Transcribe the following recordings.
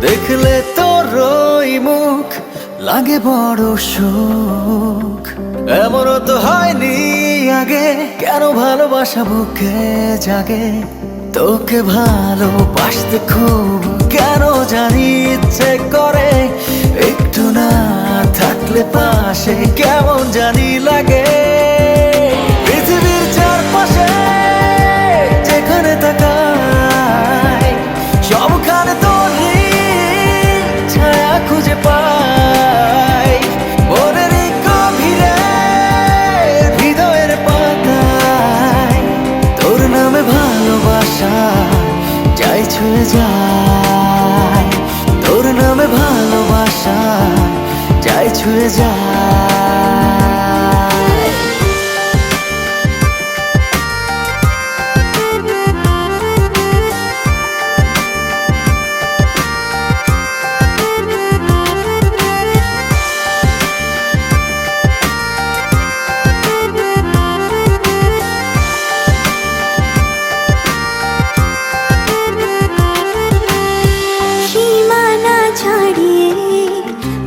দেখলে তোর ওই মুখ লাগে বড় সুখ। এমনও তো হয়নি আগে, কেন ভালোবাসা বুকে জাগে। তোকে ভালোবাসতে খুব কেন জানি ইচ্ছে করে, একটু না থাকলে পাশে কেমন জানি লাগে। পৃথিবীর চারপাশে যেখানে তাকাই, সবখানে তোরই ছায়া খুঁজে পাই। মনের গভীরে হৃদয়ের পাতায় তোর নামে ভালোবাসা যাই ছুঁয়ে যায়। তোর নামে ভালোবাসা যাই ছুঁয়ে যায়।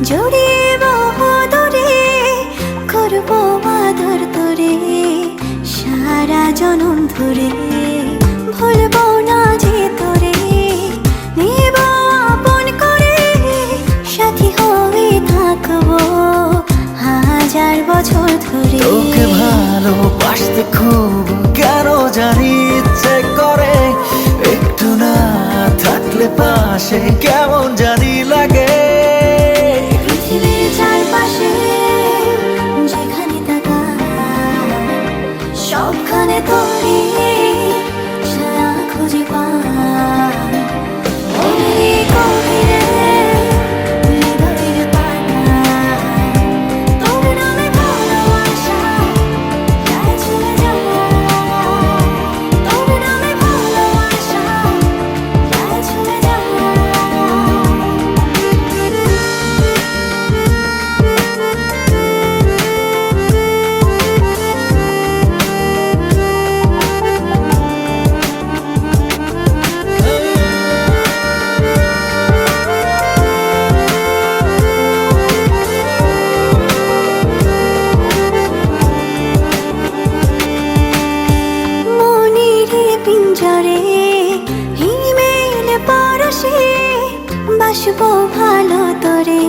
জড়িয়ে বহুদূরে করবো আদর তোরে সারা জনম ধরে। ভুলবো না যে তোরে, নেব আপন করে, সাথী হয়ে থাকবো হাজার বছর ধরে। তোকে ভালোবাসতে খুব কেন জানি ইচ্ছে করে, একটু না থাকলে পাশে কেমন জানি লাগে। পৃথিবীর চারপাশে যেখানে তাকাই, সবখানে তোরই ছায়া খুঁজে পাই। মনের গভীরে হৃদয়ের পাতায় তোর নামে ভালোবাসা যাই ছুঁয়ে যায়। তোর নামে ভালোবাসা যাই ছুঁয়ে যায়। পিঞ্জরে হিমেল পরশে বাসবো ভালো তোরে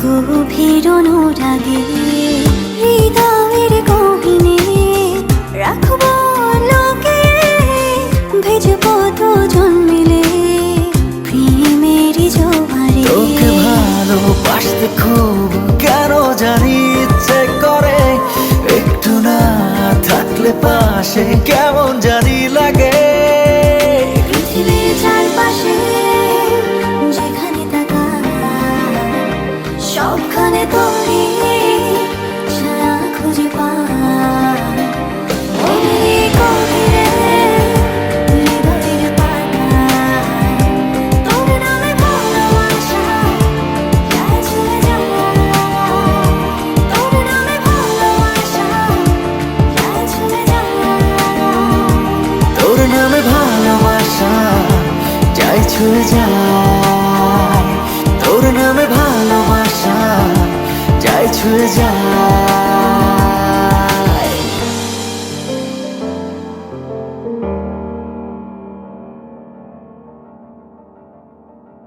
গভীর অনুরাগে। হৃদয়ের গহীনে রাখবো লোকে, ভেজবো দুজন মিলে প্রেমেরই জোয়ারে। তোকে ভালোবাসতে খুব কেন জানি ইচ্ছে করে, একটু না থাকলে পাশে কেমন জানি লাগে। পৃথিবীর চারপাশে যেখানে তাকাই, সবখানে তোরই ছায়া খুঁজে পাই। মনের গভীরে হৃদয়ের পাতায় তোর নামে ভালোবাসা যাই ছুঁয়ে যায়। তোর নামে ভালোবাসা যাই ছুঁয়ে যায়। তোর নামে ভালোবাসা যাই ছুঁয়ে যায়। তোর নামে ভালোবাসা যাই ছুঁয়ে যায়।